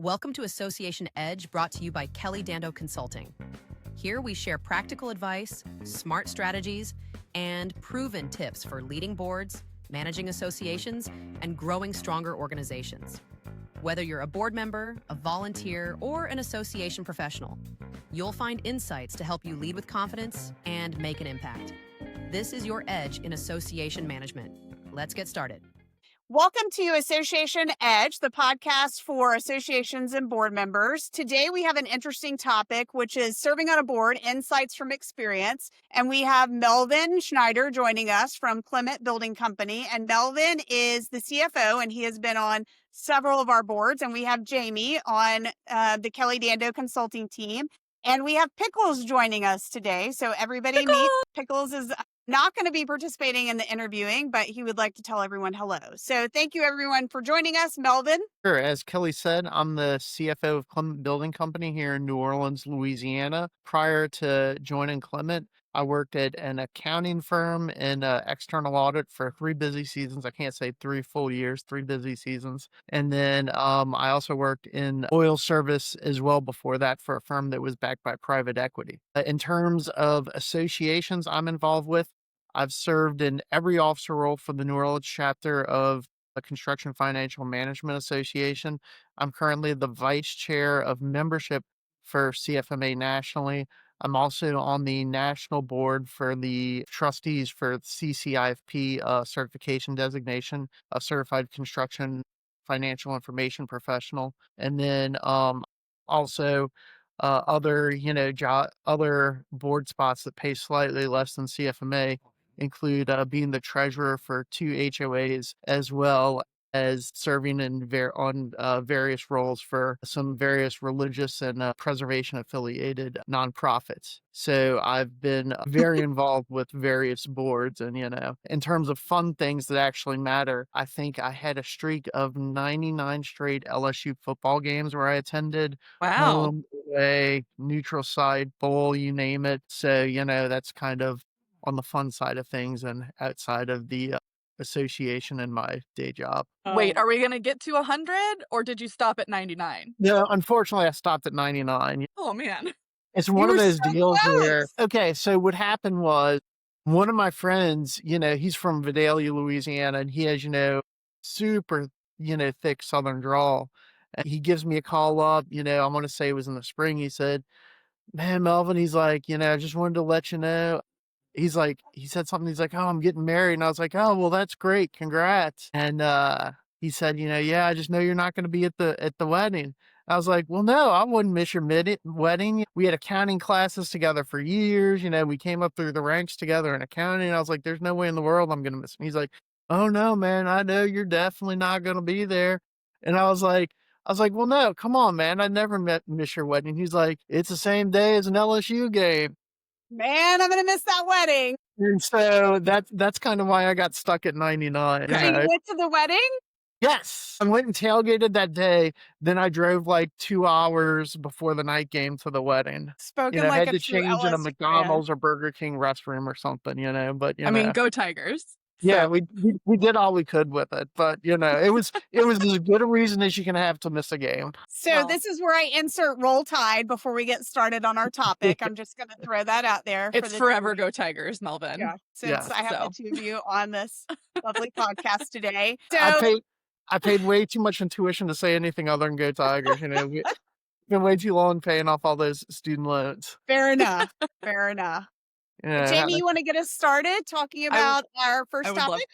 Welcome to Association Edge, brought to you by Kelly Dando Consulting. Here we share practical advice, smart strategies, and proven tips for leading boards, managing associations, and growing stronger organizations. Whether you're a board member, a volunteer, or an association professional, you'll find insights to help you lead with confidence and make an impact. This is your edge in association management. Let's get started. Welcome to Association Edge, the podcast for associations and board members. Today we have an interesting topic, which is serving on a board, insights from experience. And we have Melvin Schneider joining us from Clement Building Company. And Melvin is the CFO, and he has been on several of our boards. And we have Jamie on the Kelly Dando Consulting team. And we have Pickles joining us today. So everybody meet. Pickles is not going to be participating in the interviewing, but he would like to tell everyone hello. So thank you, everyone, for joining us. Melvin? Sure. As Kelly said, I'm the CFO of Clement Building Company here in New Orleans, Louisiana. Prior to joining Clement, I worked at an accounting firm in external audit for 3 busy seasons. I can't say 3 full years, 3 busy seasons. And then I also worked in oil service as well before that for a firm that was backed by private equity. In terms of associations I'm involved with, I've served in every officer role for the New Orleans chapter of the Construction Financial Management Association. I'm currently the vice chair of membership for CFMA nationally. I'm also on the national board for the trustees for CCIFP certification designation, a certified construction financial information professional. And then also other board spots that pay slightly less than CFMA include being the treasurer for 2 HOAs, as well as serving in various roles for some various religious and preservation affiliated nonprofits. So I've been very involved with various boards. And, in terms of fun things that actually matter, I think I had a streak of 99 straight LSU football games where I attended. Wow. Home, away, neutral site, bowl, you name it. So, that's kind of on the fun side of things and outside of the association and my day job. Wait, are we going to get to 100 or did you stop at 99? No, unfortunately, I stopped at 99. Oh, man. It's one of those so deals close. where, okay, so what happened was one of my friends, he's from Vidalia, Louisiana, and he has, super, thick Southern drawl. And he gives me a call up, I want to say it was in the spring. He said, man, Melvin, he's like, I just wanted to let you know. He said something. He's like, oh, I'm getting married. And I was like, oh, well, that's great. Congrats. And he said, yeah, I just know you're not going to be at the wedding. I was like, well, no, I wouldn't miss your wedding. We had accounting classes together for years. We came up through the ranks together in accounting. I was like, there's no way in the world I'm going to miss him. He's like, oh, no, man, I know you're definitely not going to be there. And I was like, well, no, come on, man. I never miss your wedding. He's like, it's the same day as an LSU game. Man, I'm going to miss that wedding. And so that's kind of why I got stuck at 99. So you went to the wedding? Yes. I went and tailgated that day. Then I drove like 2 hours before the night game to the wedding. Spoken I like had a to true change in a LSU McDonald's or Burger King restroom or something, but I mean, go Tigers. yeah, we did all we could with it, but it was as good a reason as you can have to miss a game. So this is where I insert Roll Tide before we get started on our topic. I'm just going to throw that out there. It's forever go Tigers, Melvin. Yeah, since I have the two of you on this lovely podcast today. So I paid way too much in tuition to say anything other than go Tigers. We've been way too long paying off all those student loans. Fair enough. Fair enough. Yeah, Jamie, you want to get us started talking about our first topic?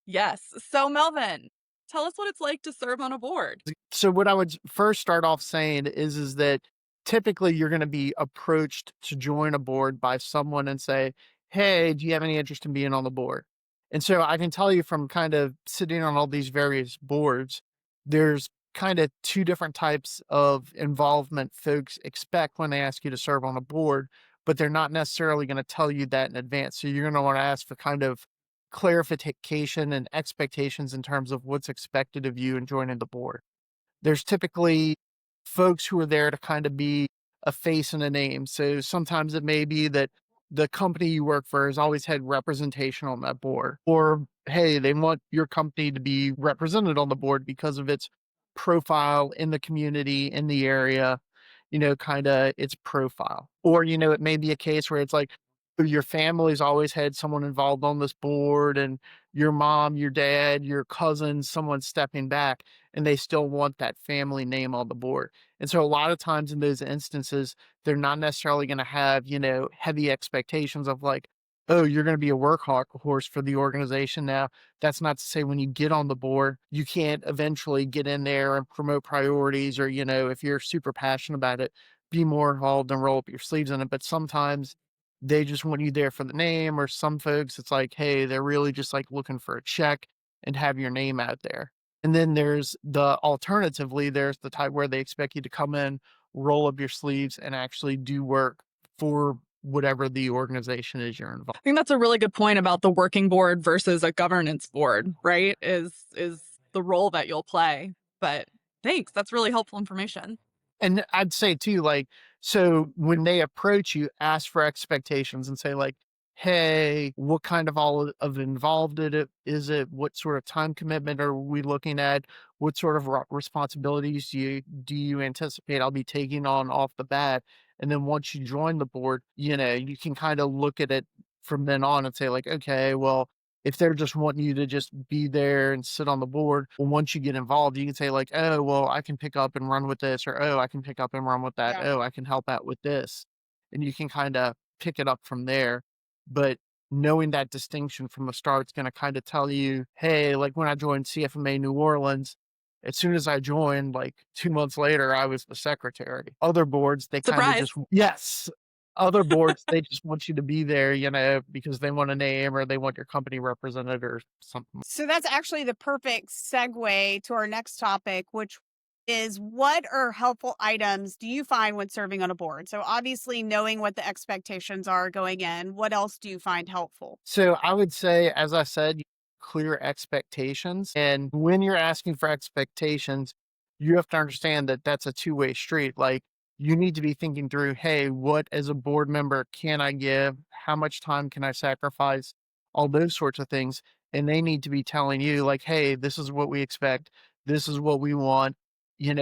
Yes. So, Melvin, tell us what it's like to serve on a board. So what I would first start off saying is that typically you're going to be approached to join a board by someone and say, hey, do you have any interest in being on the board? And so I can tell you from kind of sitting on all these various boards, there's kind of 2 different types of involvement folks expect when they ask you to serve on a board, but they're not necessarily going to tell you that in advance. So you're going to want to ask for kind of clarification and expectations in terms of what's expected of you in joining the board. There's typically folks who are there to kind of be a face and a name. So sometimes it may be that the company you work for has always had representation on that board, or hey, they want your company to be represented on the board because of its profile in the community, in the area, kind of its profile. Or, it may be a case where it's like your family's always had someone involved on this board and your mom, your dad, your cousins, someone stepping back and they still want that family name on the board. And so a lot of times in those instances, they're not necessarily going to have, heavy expectations of like, oh, you're going to be a workhorse for the organization now. That's not to say when you get on the board, you can't eventually get in there and promote priorities or, if you're super passionate about it, be more involved and roll up your sleeves in it. But sometimes they just want you there for the name, or some folks, it's like, hey, they're really just like looking for a check and have your name out there. And then there's the type where they expect you to come in, roll up your sleeves and actually do work for whatever the organization is you're involved. I think that's a really good point about the working board versus a governance board, right? Is the role that you'll play. But thanks. That's really helpful information. And I'd say too, like, so when they approach you, ask for expectations and say like, hey, what kind of all of involved in it is it? What sort of time commitment are we looking at? What sort of responsibilities do you anticipate I'll be taking on off the bat? And then once you join the board, you can kind of look at it from then on and say like, okay, well, if they're just wanting you to just be there and sit on the board, well, once you get involved, you can say like, oh, well, I can pick up and run with this, or oh, I can pick up and run with that. Yeah. Oh, I can help out with this. And you can kind of pick it up from there. But knowing that distinction from the start is going to kind of tell you, hey, like when I joined CFMA New Orleans, as soon as I joined, like 2 months later, I was the secretary. Other boards, they kind of Surprise. just, yes. Other boards, they just want you to be there, because they want a name or they want your company represented or something. So that's actually the perfect segue to our next topic, which is what are helpful items do you find when serving on a board? So obviously knowing what the expectations are going in, what else do you find helpful? So I would say, as I said, clear expectations. And when you're asking for expectations, you have to understand that that's a two-way street. Like you need to be thinking through, hey, what as a board member can I give? How much time can I sacrifice? All those sorts of things. And they need to be telling you like, hey, this is what we expect. This is what we want.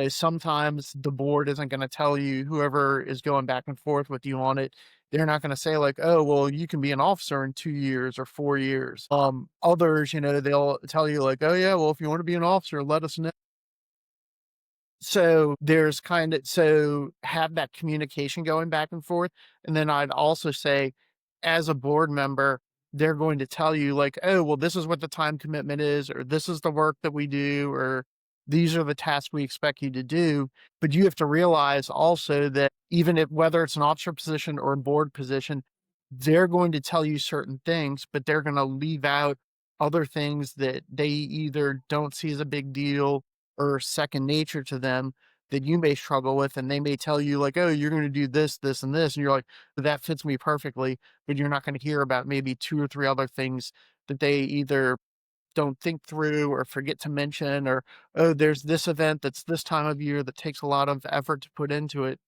Sometimes the board isn't going to tell you, whoever is going back and forth with you on it, they're not going to say like, oh, well, you can be an officer in 2 years or 4 years. Others, they'll tell you like, oh yeah, well, if you want to be an officer, let us know. So so have that communication going back and forth. And then I'd also say, as a board member, they're going to tell you like, oh, well, this is what the time commitment is, or this is the work that we do, or these are the tasks we expect you to do. But you have to realize also that even if, whether it's an officer position or a board position, they're going to tell you certain things, but they're going to leave out other things that they either don't see as a big deal or second nature to them that you may struggle with. And they may tell you like, oh, you're going to do this, this, and this. And you're like, that fits me perfectly. But you're not going to hear about maybe 2 or 3 other things that they either don't think through or forget to mention, or, oh, there's this event that's this time of year that takes a lot of effort to put into it.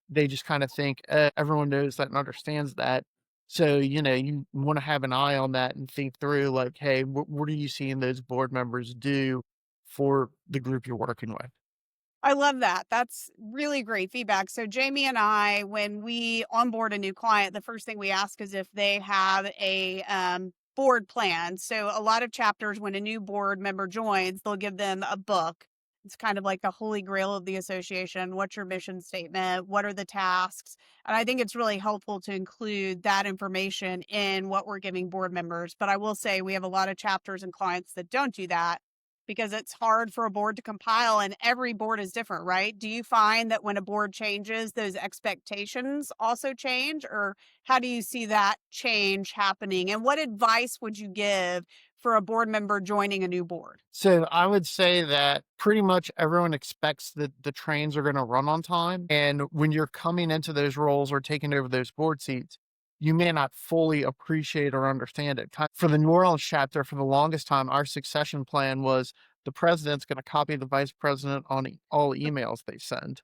They just kind of think everyone knows that and understands that. So, you want to have an eye on that and think through like, hey, what are you seeing those board members do for the group you're working with? I love that. That's really great feedback. So Jamie and I, when we onboard a new client, the first thing we ask is if they have a board plan. So a lot of chapters, when a new board member joins, they'll give them a book. It's kind of like the holy grail of the association. What's your mission statement? What are the tasks? And I think it's really helpful to include that information in what we're giving board members. But I will say we have a lot of chapters and clients that don't do that, because it's hard for a board to compile and every board is different, right? Do you find that when a board changes, those expectations also change, or how do you see that change happening? And what advice would you give for a board member joining a new board? So I would say that pretty much everyone expects that the trains are going to run on time. And when you're coming into those roles or taking over those board seats, you may not fully appreciate or understand it. For the New Orleans chapter, for the longest time, our succession plan was the president's going to copy the vice president on all emails they send.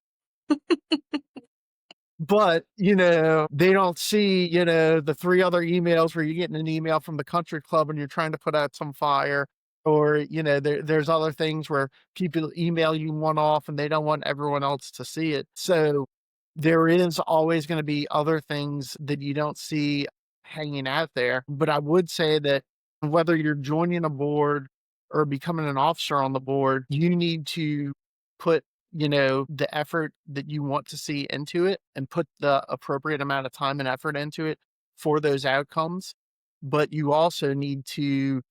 But, they don't see, the 3 other emails where you're getting an email from the country club and you're trying to put out some fire, Or, there's other things where people email you one off and they don't want everyone else to see it. So there is always going to be other things that you don't see hanging out there. But I would say that whether you're joining a board or becoming an officer on the board, you need to put, the effort that you want to see into it and put the appropriate amount of time and effort into it for those outcomes. But you also need to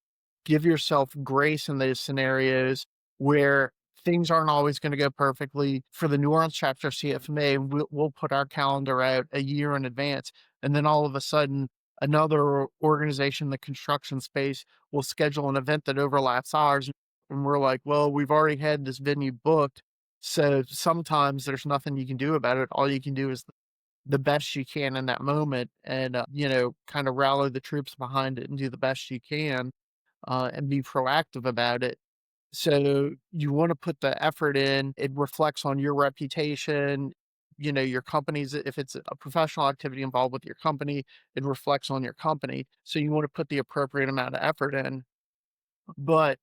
give yourself grace in those scenarios where things aren't always going to go perfectly. For the New Orleans chapter of CFMA, we'll put our calendar out a year in advance. And then all of a sudden, another organization in the construction space will schedule an event that overlaps ours. And we're like, well, we've already had this venue booked. So sometimes there's nothing you can do about it. All you can do is the best you can in that moment and, kind of rally the troops behind it and do the best you can and be proactive about it. So you want to put the effort in. It reflects on your reputation, your company's, if it's a professional activity involved with your company, it reflects on your company. So you want to put the appropriate amount of effort in. But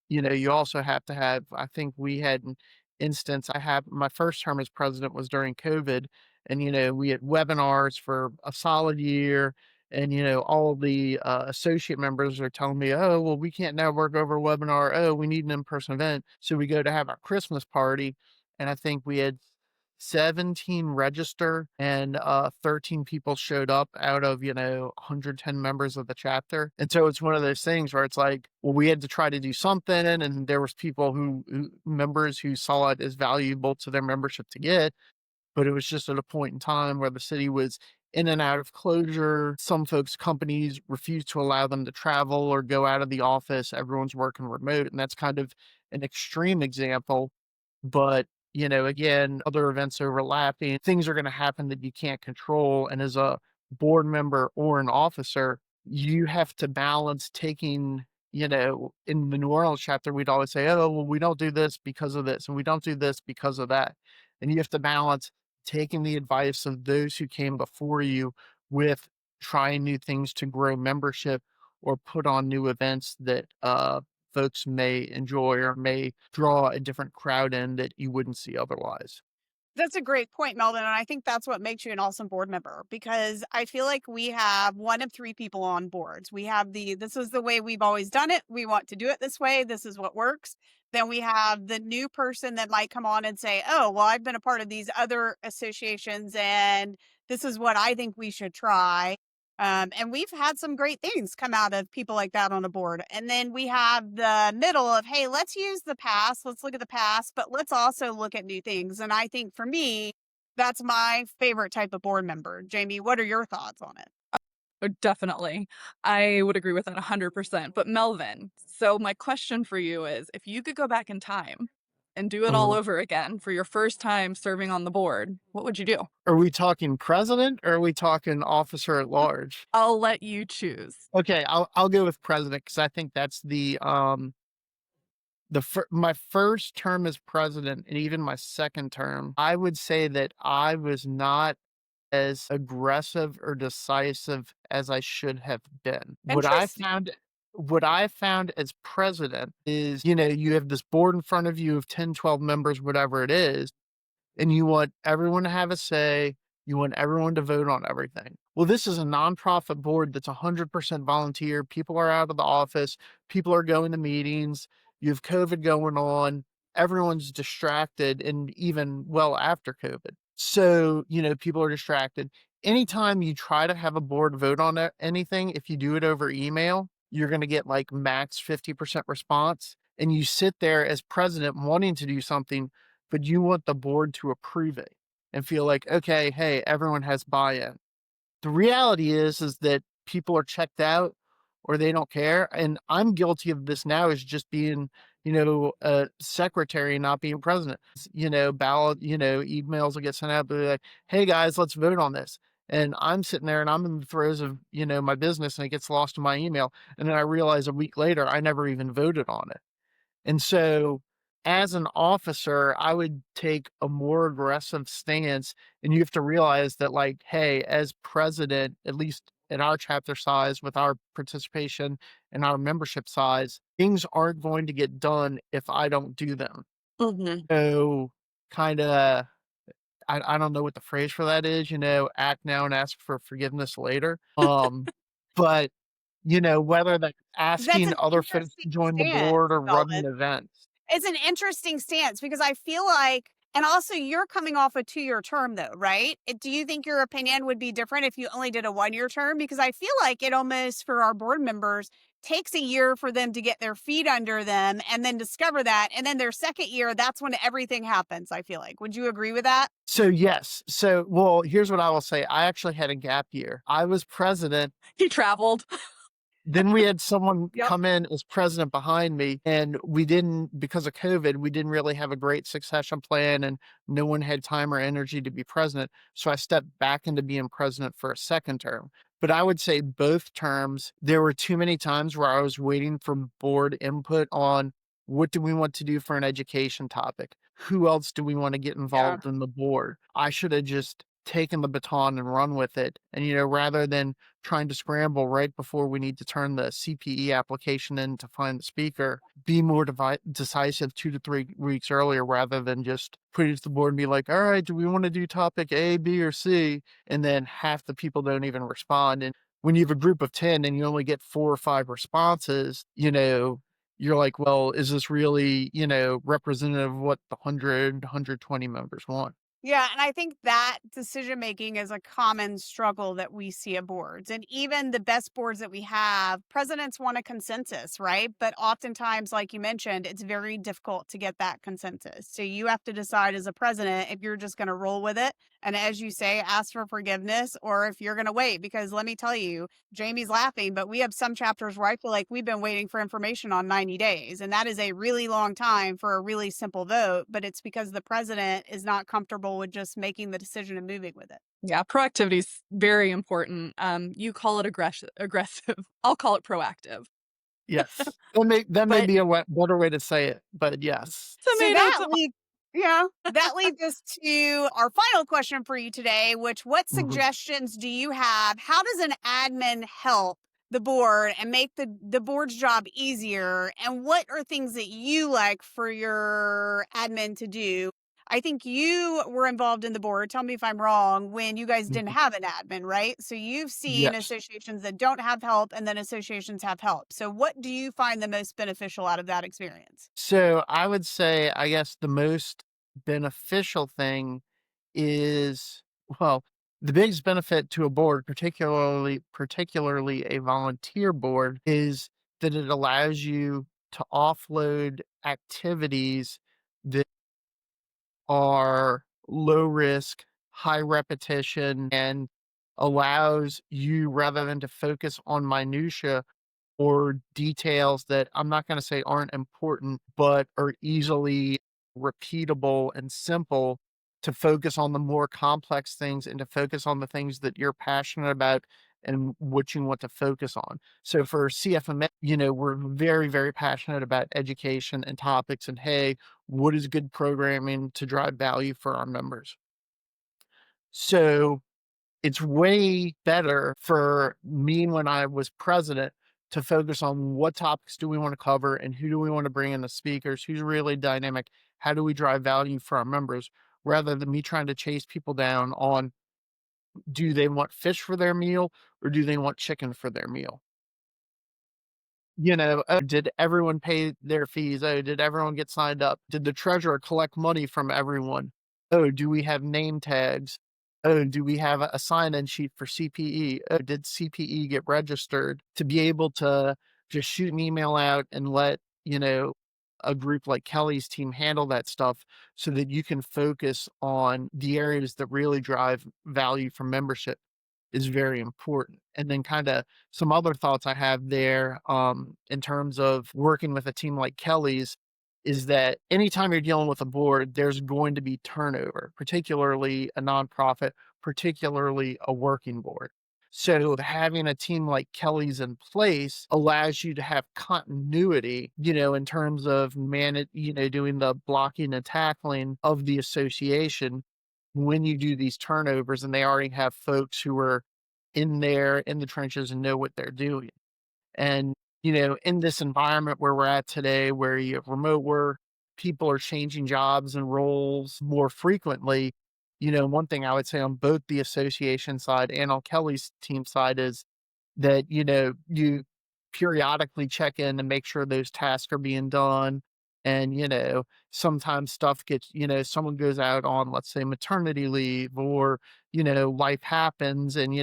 you also have to have, I think we had an instance, I had my first term as president was during COVID. And, we had webinars for a solid year. And, all the associate members are telling me, oh, well, we can't now work over a webinar. Oh, we need an in-person event. So we go to have our Christmas party. And I think we had 17 register and 13 people showed up out of 110 members of the chapter. And so it's one of those things where it's like, well, we had to try to do something, and there was people who members who saw it as valuable to their membership to get, but it was just at a point in time where the city was in and out of closure. Some folks, companies refused to allow them to travel or go out of the office. Everyone's working remote, and that's kind of an extreme example. But, again, other events overlapping, things are going to happen that you can't control. And as a board member or an officer, you have to balance taking, in the New Orleans chapter, we'd always say, oh, well, we don't do this because of this, and we don't do this because of that. And you have to balance taking the advice of those who came before you with trying new things to grow membership or put on new events that folks may enjoy or may draw a different crowd in that you wouldn't see otherwise. That's a great point, Melvin. And I think that's what makes you an awesome board member, because I feel like we have one of three people on boards. We have this is the way we've always done it. We want to do it this way. This is what works. Then we have the new person that might come on and say, oh, well, I've been a part of these other associations and this is what I think we should try. And we've had some great things come out of people like that on a board. And then we have the middle of, hey, let's use the past. Let's look at the past, but let's also look at new things. And I think for me, that's my favorite type of board member. Jamie, what are your thoughts on it? Oh, definitely. I would agree with that 100%. But Melvin, so my question for you is, if you could go back in time and do it all over again for your first time serving on the board, what would you do? Are we talking president or are we talking officer at large? I'll let you choose. Okay, I'll go with president because I think that's my first term as president and even my second term. I would say that I was not as aggressive or decisive as I should have been. What I found as president is, you have this board in front of you of 10, 12 members, whatever it is, and you want everyone to have a say. You want everyone to vote on everything. Well, this is a nonprofit board that's 100% volunteer. People are out of the office. People are going to meetings. You have COVID going on. Everyone's distracted, and even well after COVID. So, people are distracted. Anytime you try to have a board vote on anything, if you do it over email, you're going to get like max 50% response. And you sit there as president wanting to do something, but you want the board to approve it and feel like, okay, hey, everyone has buy-in. The reality is that people are checked out or they don't care. And I'm guilty of this now, is just being, a secretary, not being president. Ballot, emails will get sent out, but like, hey guys, let's vote on this. And I'm sitting there and I'm in the throes of, my business, and it gets lost in my email. And then I realize a week later, I never even voted on it. And so as an officer, I would take a more aggressive stance. And you have to realize that, like, hey, as president, at least at our chapter size, with our participation and our membership size, things aren't going to get done if I don't do them. Mhm. So kind of, I don't know what the phrase for that is, act now and ask for forgiveness later. But whether that's That's asking an other folks interesting to join the stance, board or running Melvin. events. It's an interesting stance because I feel like, and also you're coming off a 2-year term though, right? Do you think your opinion would be different if you only did a 1-year term? Because I feel like it almost, for our board members, takes a year for them to get their feet under them and then discover that. And then their second year, that's when everything happens, I feel like. Would you agree with that? So yes. So, well, here's what I will say. I actually had a gap year. I was president. He traveled. Then we had someone Yep. come in as president behind me, and because of COVID, we didn't really have a great succession plan, and no one had time or energy to be president. So I stepped back into being president for a second term. But I would say both terms, there were too many times where I was waiting for board input on what do we want to do for an education topic? Who else do we want to get Yeah. involved in the board? I should have just taken the baton and run with it. And, rather than trying to scramble right before we need to turn the CPE application in to find the speaker, be more decisive 2 to 3 weeks earlier, rather than just put it to the board and be like, all right, do we want to do topic A, B, or C? And then half the people don't even respond. And when you have a group of 10 and you only get 4 or 5 responses, you're like, well, is this really, representative of what the 120 members want? Yeah, and I think that decision making is a common struggle that we see at boards. And even the best boards that we have, presidents want a consensus, right? But oftentimes, like you mentioned, it's very difficult to get that consensus. So you have to decide as a president if you're just going to roll with it. And as you say, ask for forgiveness, or if you're going to wait. Because let me tell you, Jamie's laughing, but we have some chapters where I feel like we've been waiting for information on 90 days. And that is a really long time for a really simple vote. But it's because the president is not comfortable with just making the decision and moving with it. Yeah, proactivity is very important. You call it aggressive. I'll call it proactive. Yes. That may But be a better way to say it, but yes. So tomato, that tomato. leads, yeah, that leads us to our final question for you today, which, what Mhm. suggestions do you have? How does an admin help the board and make the board's job easier? And what are things that you like for your admin to do? I think you were involved in the board. Tell me if I'm wrong, when you guys didn't Mhm. have an admin, right? So you've seen Yes. associations that don't have help and then associations have help. So what do you find the most beneficial out of that experience? So I would say, I guess the most beneficial thing is, well, the biggest benefit to a board, particularly a volunteer board, is that it allows you to offload activities that are low risk, high repetition, and allows you, rather than to focus on minutia or details that I'm not going to say aren't important, but are easily repeatable and simple, to focus on the more complex things and to focus on the things that you're passionate about and what you want to focus on. So for CFMA, we're very, very passionate about education and topics, and hey, what is good programming to drive value for our members? So it's way better for me, when I was president, to focus on what topics do we want to cover and who do we want to bring in the speakers, who's really dynamic, how do we drive value for our members, rather than me trying to chase people down on, do they want fish for their meal or do they want chicken for their meal? Oh, did everyone pay their fees? Oh, did everyone get signed up? Did the treasurer collect money from everyone? Oh, do we have name tags? Oh, do we have a sign-in sheet for CPE? Oh, did CPE get registered? To be able to just shoot an email out and let, a group like Kelly's team handle that stuff, so that you can focus on the areas that really drive value for membership, is very important. And then kind of some other thoughts I have there, in terms of working with a team like Kelly's, is that anytime you're dealing with a board, there's going to be turnover, particularly a nonprofit, particularly a working board. So having a team like Kelly's in place allows you to have continuity, in terms of doing the blocking and tackling of the association when you do these turnovers, and they already have folks who are in there in the trenches and know what they're doing. And, in this environment where we're at today, where you have remote work, people are changing jobs and roles more frequently. One thing I would say on both the association side and on Kelly's team side is that, you periodically check in and make sure those tasks are being done. And, sometimes stuff gets, someone goes out on, let's say, maternity leave, or, life happens and,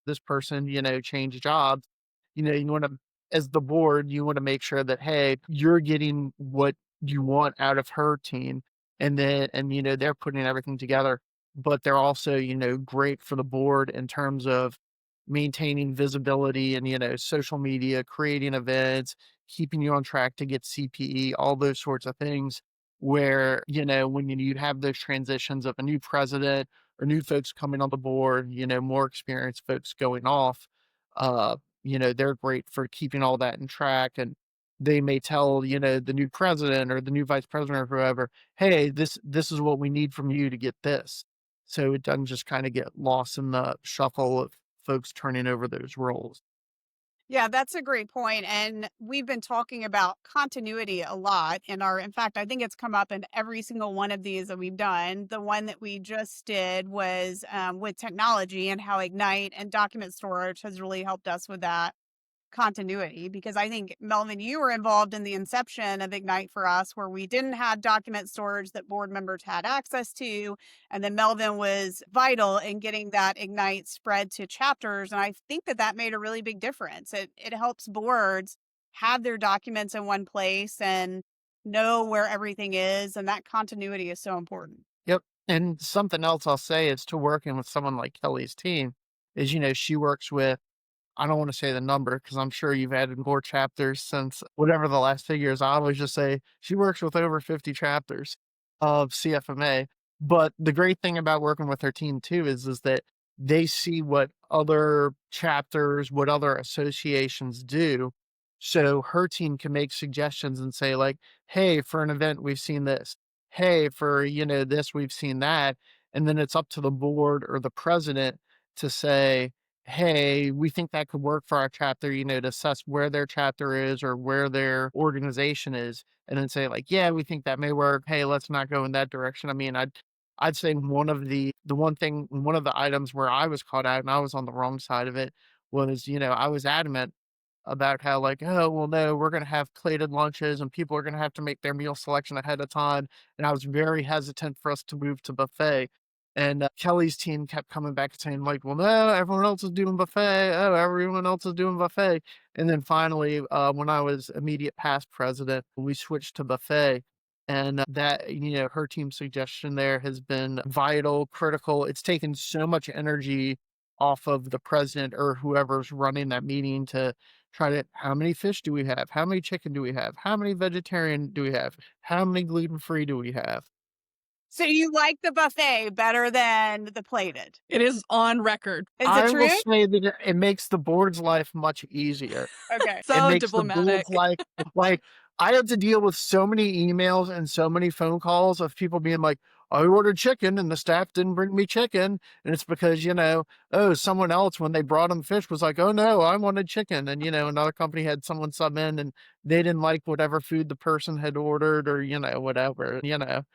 this person, changed jobs. You want to, as the board, you want to make sure that, hey, you're getting what you want out of her team. And they're putting everything together, but they're also, great for the board in terms of maintaining visibility and, social media, creating events, keeping you on track to get CPE, all those sorts of things where, when you have those transitions of a new president or new folks coming on the board, more experienced folks going off, they're great for keeping all that in track. And they may tell, the new president or the new vice president or whoever, hey, this is what we need from you to get this. So it doesn't just kind of get lost in the shuffle of folks turning over those roles. Yeah, that's a great point. And we've been talking about continuity a lot in fact, I think it's come up in every single one of these that we've done. The one that we just did was with technology and how Ignite and document storage has really helped us with that continuity, because I think, Melvin, you were involved in the inception of Ignite for us, where we didn't have document storage that board members had access to. And then Melvin was vital in getting that Ignite spread to chapters. And I think that made a really big difference. It helps boards have their documents in one place and know where everything is. And that continuity is so important. Yep. And something else I'll say is to working with someone like Kelly's team is, she works with, I don't want to say the number because I'm sure you've added more chapters since whatever the last figure is. I always just say she works with over 50 chapters of CFMA. But the great thing about working with her team too is that they see what other chapters, what other associations do. So her team can make suggestions and say, like, hey, for an event, we've seen this. Hey, for, this, we've seen that. And then it's up to the board or the president to say, hey, we think that could work for our chapter, to assess where their chapter is or where their organization is, and then say, like, yeah, we think that may work. Hey, let's not go in that direction. I mean, I'd say one of the items where I was caught out and I was on the wrong side of it was, I was adamant about how, like, oh, well, no, we're going to have plated lunches and people are going to have to make their meal selection ahead of time. And I was very hesitant for us to move to buffet. And Kelly's team kept coming back and saying, like, well, no, everyone else is doing buffet. Oh, everyone else is doing buffet. And then finally, when I was immediate past president, we switched to buffet. And that, her team's suggestion there has been vital, critical. It's taken so much energy off of the president or whoever's running that meeting to try to, how many fish do we have? How many chicken do we have? How many vegetarian do we have? How many gluten-free do we have? So you like the buffet better than the plated? It is on record. Is I it will true? say that it makes the board's life much easier. Okay. It So makes the diplomatic. board's life like, I had to deal with so many emails and so many phone calls of people being like, I ordered chicken and the staff didn't bring me chicken. And it's because, oh, someone else, when they brought them fish, was like, oh no, I wanted chicken. And, another company had someone sub in and they didn't like whatever food the person had ordered or, whatever.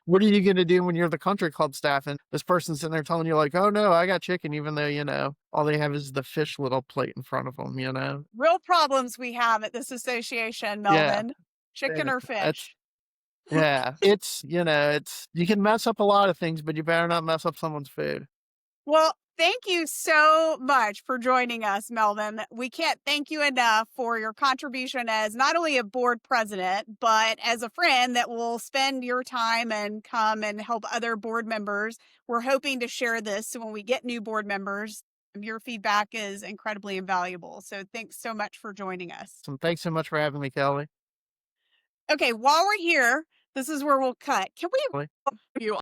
What are you going to do when you're the country club staff and this person's sitting there telling you, like, oh no, I got chicken, even though, all they have is the fish little plate in front of them. Real problems we have at this association, Yeah. Melvin. Chicken Yeah, or that's fish? yeah, it's you can mess up a lot of things, but you better not mess up someone's food. Well, thank you so much for joining us, Melvin. We can't thank you enough for your contribution as not only a board president, but as a friend that will spend your time and come and help other board members. We're hoping to share this so when we get new board members, your feedback is incredibly invaluable. So thanks so much for joining us. So thanks so much for having me, Kelly. Okay, while we're here, this is where we'll cut. Can we You